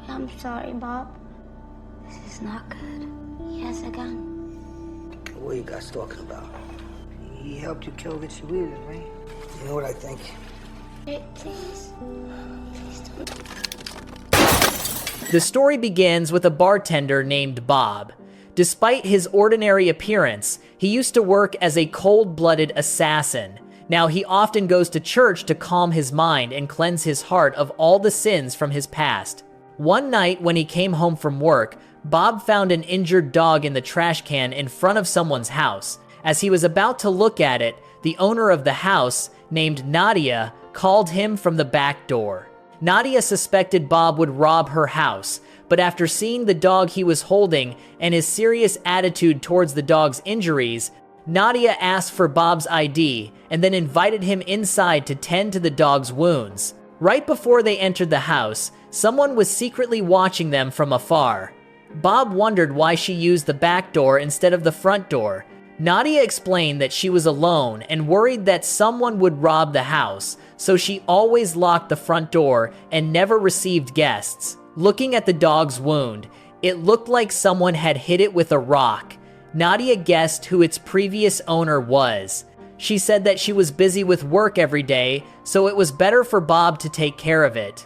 I'm sorry, Bob. This is not good. He has a gun. What are you guys talking about? He helped you kill the Chihuahuas, right? You know what I think? Wait, please. Please don't. The story begins with a bartender named Bob. Despite his ordinary appearance, he used to work as a cold-blooded assassin. Now, he often goes to church to calm his mind and cleanse his heart of all the sins from his past. One night, when he came home from work, Bob found an injured dog in the trash can in front of someone's house. As he was about to look at it, the owner of the house, named Nadia, called him from the back door. Nadia suspected Bob would rob her house, but after seeing the dog he was holding and his serious attitude towards the dog's injuries, Nadia asked for Bob's ID and then invited him inside to tend to the dog's wounds. Right before they entered the house, someone was secretly watching them from afar. Bob wondered why she used the back door instead of the front door. Nadia explained that she was alone and worried that someone would rob the house, so she always locked the front door and never received guests. Looking at the dog's wound, it looked like someone had hit it with a rock. Nadia guessed who its previous owner was. She said that she was busy with work every day, so it was better for Bob to take care of it.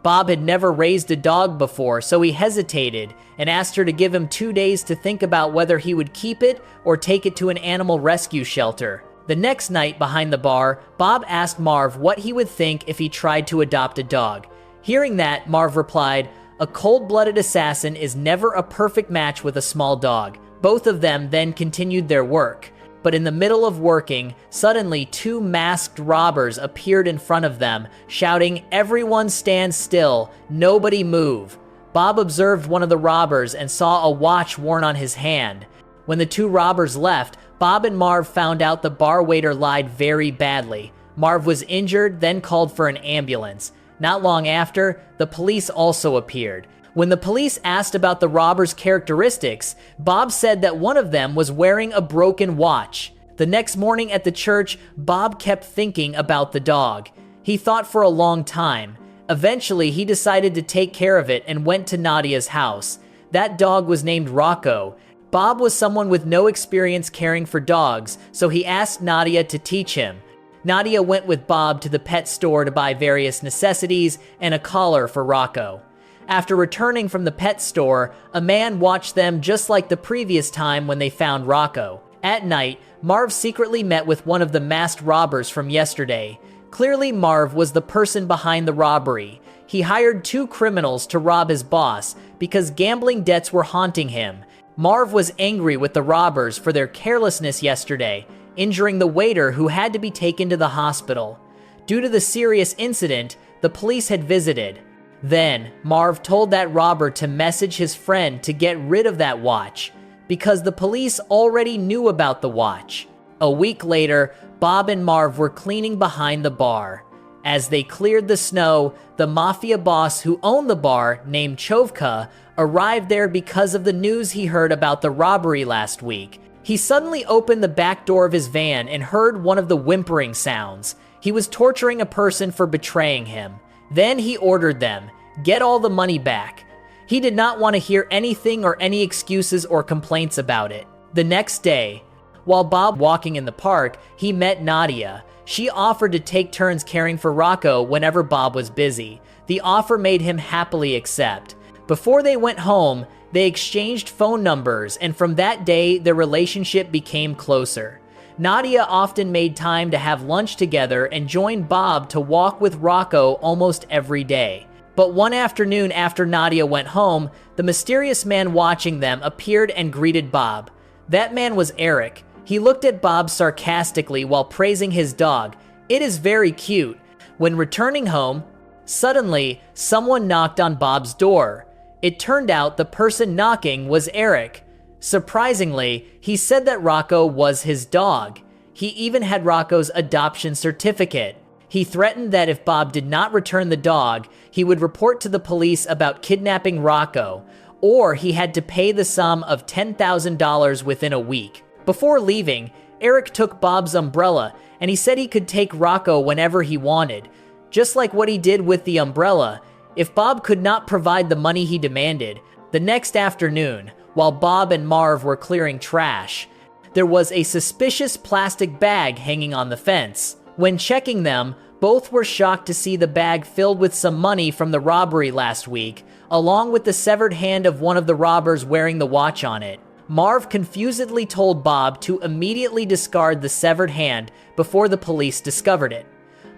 Bob had never raised a dog before, so he hesitated and asked her to give him 2 days to think about whether he would keep it or take it to an animal rescue shelter. The next night behind the bar, Bob asked Marv what he would think if he tried to adopt a dog. Hearing that, Marv replied, "A cold-blooded assassin is never a perfect match with a small dog." Both of them then continued their work. But in the middle of working, suddenly 2 masked robbers appeared in front of them, shouting, "Everyone stand still, nobody move." Bob observed one of the robbers and saw a watch worn on his hand. When the 2 robbers left, Bob and Marv found out the bar waiter lied very badly. Marv was injured, then called for an ambulance. Not long after, the police also appeared. When the police asked about the robbers' characteristics, Bob said that one of them was wearing a broken watch. The next morning at the church, Bob kept thinking about the dog. He thought for a long time. Eventually, he decided to take care of it and went to Nadia's house. That dog was named Rocco. Bob was someone with no experience caring for dogs, so he asked Nadia to teach him. Nadia went with Bob to the pet store to buy various necessities and a collar for Rocco. After returning from the pet store, a man watched them just like the previous time when they found Rocco. At night, Marv secretly met with one of the masked robbers from yesterday. Clearly, Marv was the person behind the robbery. He hired 2 criminals to rob his boss because gambling debts were haunting him. Marv was angry with the robbers for their carelessness yesterday, injuring the waiter who had to be taken to the hospital. Due to the serious incident, the police had visited. Then, Marv told that robber to message his friend to get rid of that watch, because the police already knew about the watch. A week later, Bob and Marv were cleaning behind the bar. As they cleared the snow, the mafia boss who owned the bar, named Chovka, arrived there because of the news he heard about the robbery last week. He suddenly opened the back door of his van and heard one of the whimpering sounds. He was torturing a person for betraying him. Then he ordered them, "Get all the money back." He did not want to hear anything or any excuses or complaints about it. The next day, while Bob walking in the park, he met Nadia. She offered to take turns caring for Rocco whenever Bob was busy. The offer made him happily accept. Before they went home, they exchanged phone numbers, and from that day, their relationship became closer. Nadia often made time to have lunch together and joined Bob to walk with Rocco almost every day. But one afternoon after Nadia went home, the mysterious man watching them appeared and greeted Bob. That man was Eric. He looked at Bob sarcastically while praising his dog. "It is very cute." When returning home, suddenly, someone knocked on Bob's door. It turned out the person knocking was Eric. Surprisingly, he said that Rocco was his dog. He even had Rocco's adoption certificate. He threatened that if Bob did not return the dog, he would report to the police about kidnapping Rocco, or he had to pay the sum of $10,000 within a week. Before leaving, Eric took Bob's umbrella, and he said he could take Rocco whenever he wanted. Just like what he did with the umbrella, If Bob could not provide the money he demanded, the next afternoon, while Bob and Marv were clearing trash, there was a suspicious plastic bag hanging on the fence. When checking them, both were shocked to see the bag filled with some money from the robbery last week, along with the severed hand of one of the robbers wearing the watch on it. Marv confusedly told Bob to immediately discard the severed hand before the police discovered it.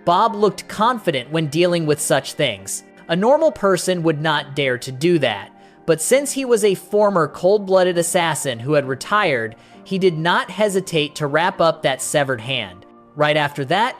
Bob looked confident when dealing with such things. A normal person would not dare to do that, but since he was a former cold-blooded assassin who had retired, he did not hesitate to wrap up that severed hand. Right after that,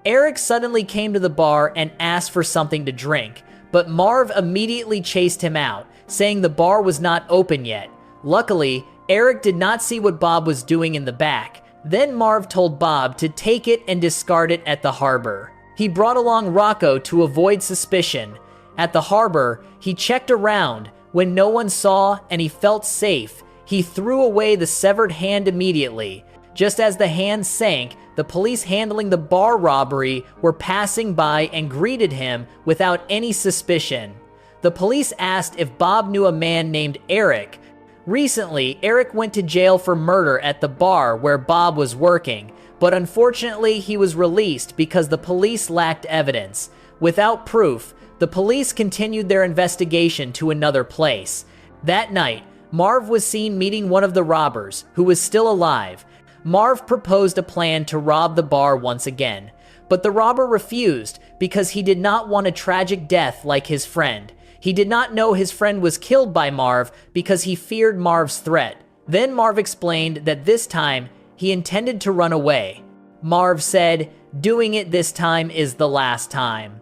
Eric suddenly came to the bar and asked for something to drink, but Marv immediately chased him out, saying the bar was not open yet. Luckily, Eric did not see what Bob was doing in the back. Then Marv told Bob to take it and discard it at the harbor. He brought along Rocco to avoid suspicion. At the harbor, he checked around. When no one saw and he felt safe, he threw away the severed hand immediately. Just as the hand sank, the police handling the bar robbery were passing by and greeted him without any suspicion. The police asked if Bob knew a man named Eric. Recently, Eric went to jail for murder at the bar where Bob was working, but unfortunately he was released because the police lacked evidence. Without proof, the police continued their investigation to another place. That night, Marv was seen meeting one of the robbers, who was still alive. Marv proposed a plan to rob the bar once again, but the robber refused because he did not want a tragic death like his friend. He did not know his friend was killed by Marv because he feared Marv's threat. Then Marv explained that this time he intended to run away. Marv said, "Doing it this time is the last time."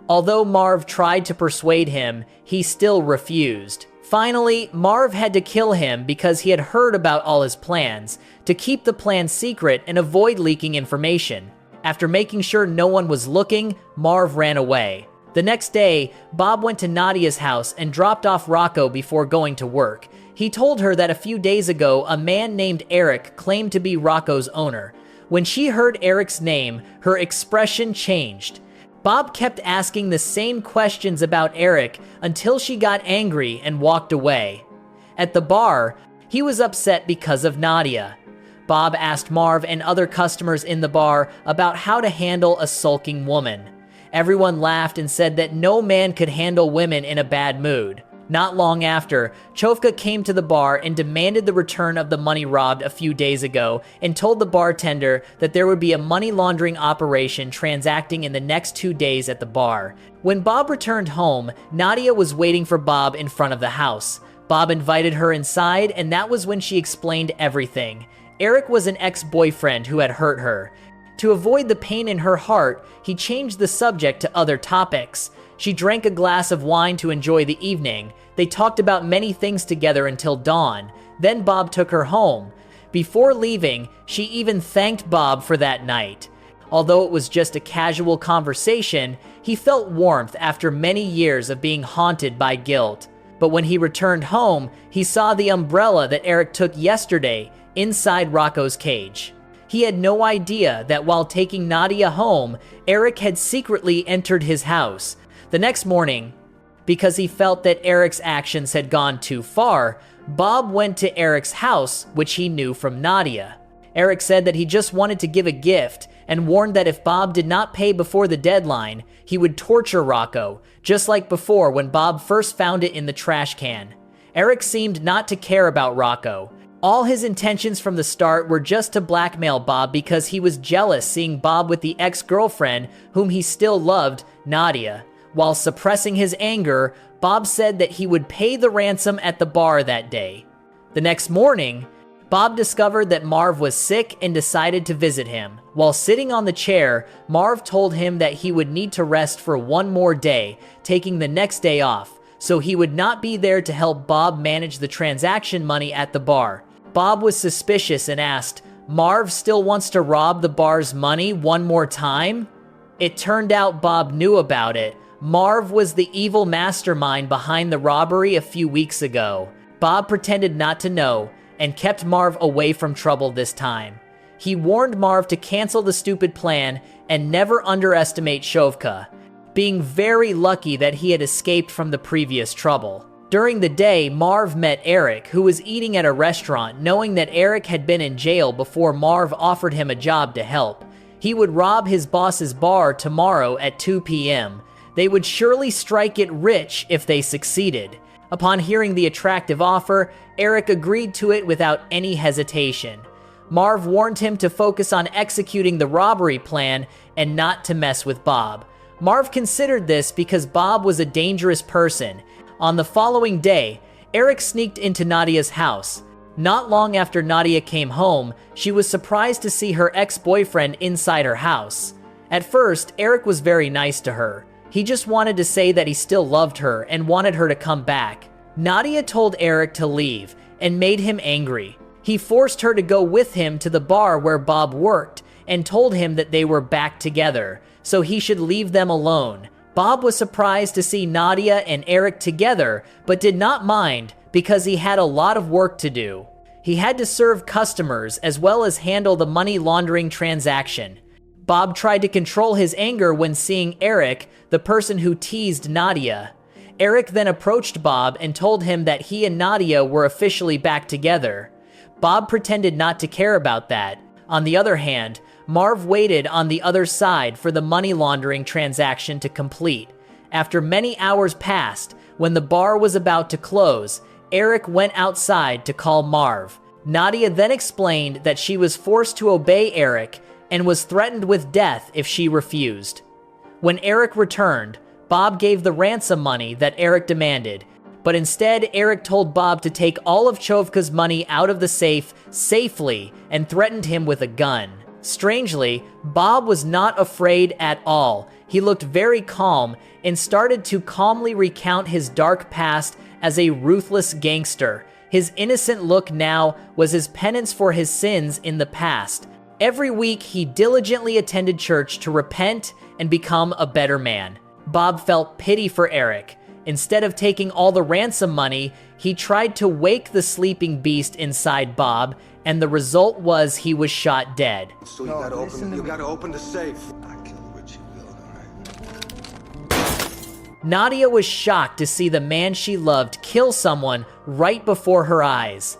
Although Marv tried to persuade him, he still refused. Finally, Marv had to kill him because he had heard about all his plans, to keep the plan secret and avoid leaking information. After making sure no one was looking, Marv ran away. The next day, Bob went to Nadia's house and dropped off Rocco before going to work. He told her that a few days ago, a man named Eric claimed to be Rocco's owner. When she heard Eric's name, her expression changed. Bob kept asking the same questions about Eric until she got angry and walked away. At the bar, he was upset because of Nadia. Bob asked Marv and other customers in the bar about how to handle a sulking woman. Everyone laughed and said that no man could handle women in a bad mood. Not long after, Chovka came to the bar and demanded the return of the money robbed a few days ago and told the bartender that there would be a money laundering operation transacting in the next 2 days at the bar. When Bob returned home, Nadia was waiting for Bob in front of the house. Bob invited her inside, and that was when she explained everything. Eric was an ex-boyfriend who had hurt her. To avoid the pain in her heart, he changed the subject to other topics. She drank a glass of wine to enjoy the evening. They talked about many things together until dawn. Then Bob took her home. Before leaving, she even thanked Bob for that night. Although it was just a casual conversation, he felt warmth after many years of being haunted by guilt. But when he returned home, he saw the umbrella that Eric took yesterday inside Rocco's cage. He had no idea that while taking Nadia home, Eric had secretly entered his house. The next morning, because he felt that Eric's actions had gone too far, Bob went to Eric's house, which he knew from Nadia. Eric said that he just wanted to give a gift and warned that if Bob did not pay before the deadline, he would torture Rocco, just like before when Bob first found it in the trash can. Eric seemed not to care about Rocco. All his intentions from the start were just to blackmail Bob because he was jealous seeing Bob with the ex-girlfriend whom he still loved, Nadia. While suppressing his anger, Bob said that he would pay the ransom at the bar that day. The next morning, Bob discovered that Marv was sick and decided to visit him. While sitting on the chair, Marv told him that he would need to rest for one more day, taking the next day off, so he would not be there to help Bob manage the transaction money at the bar. Bob was suspicious and asked, "Marv still wants to rob the bar's money one more time?" It turned out Bob knew about it. Marv was the evil mastermind behind the robbery a few weeks ago. Bob pretended not to know and kept Marv away from trouble this time. He warned Marv to cancel the stupid plan and never underestimate Chovka. being very lucky that he had escaped from the previous trouble. During the day, Marv met Eric, who was eating at a restaurant, knowing that Eric had been in jail before Marv offered him a job to help. He would rob his boss's bar tomorrow at 2 p.m. They would surely strike it rich if they succeeded. Upon hearing the attractive offer, Eric agreed to it without any hesitation. Marv warned him to focus on executing the robbery plan and not to mess with Bob. Marv considered this because Bob was a dangerous person. On the following day, Eric sneaked into Nadia's house. Not long after Nadia came home, she was surprised to see her ex-boyfriend inside her house. At first, Eric was very nice to her. He just wanted to say that he still loved her and wanted her to come back. Nadia told Eric to leave and made him angry. He forced her to go with him to the bar where Bob worked and told him that they were back together, so he should leave them alone. Bob was surprised to see Nadia and Eric together, but did not mind because he had a lot of work to do. He had to serve customers as well as handle the money laundering transaction. Bob tried to control his anger when seeing Eric, the person who teased Nadia. Eric then approached Bob and told him that he and Nadia were officially back together. Bob pretended not to care about that. On the other hand, Marv waited on the other side for the money laundering transaction to complete. After many hours passed, when the bar was about to close, Eric went outside to call Marv. Nadia then explained that she was forced to obey Eric and was threatened with death if she refused. When Eric returned, Bob gave the ransom money that Eric demanded, but instead Eric told Bob to take all of Chovka's money out of the safe safely and threatened him with a gun. Strangely, Bob was not afraid at all. He looked very calm and started to calmly recount his dark past as a ruthless gangster. His innocent look now was his penance for his sins in the past. Every week, he diligently attended church to repent and become a better man. Bob felt pity for Eric. Instead of taking all the ransom money, he tried to wake the sleeping beast inside Bob, and the result was he was shot dead. So you gotta open the safe. I kill what you will, alright? Nadia was shocked to see the man she loved kill someone right before her eyes.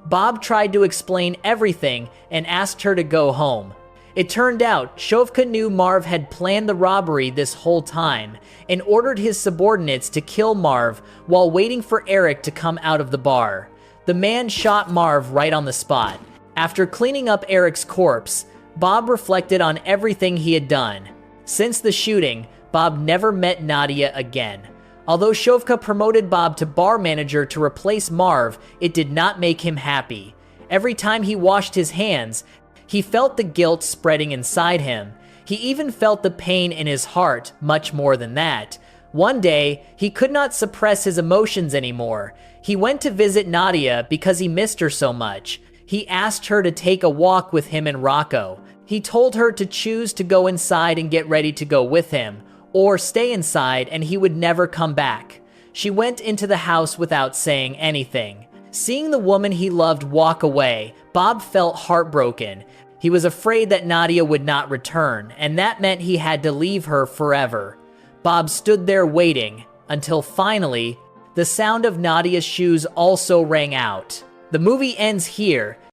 Bob tried to explain everything and asked her to go home. It turned out Chovka knew Marv had planned the robbery this whole time and ordered his subordinates to kill Marv while waiting for Eric to come out of the bar. The man shot Marv right on the spot. After cleaning up Eric's corpse, Bob reflected on everything he had done. Since the shooting, Bob never met Nadia again. Although Chovka promoted Bob to bar manager to replace Marv, it did not make him happy. Every time he washed his hands, he felt the guilt spreading inside him. He even felt the pain in his heart, much more than that. One day, he could not suppress his emotions anymore. He went to visit Nadia because he missed her so much. He asked her to take a walk with him and Rocco. He told her to choose to go inside and get ready to go with him, or stay inside and he would never come back. She went into the house without saying anything. Seeing the woman he loved walk away, Bob felt heartbroken. He was afraid that Nadia would not return, and that meant he had to leave her forever. Bob stood there waiting, until finally, the sound of Nadia's shoes also rang out. The movie ends here,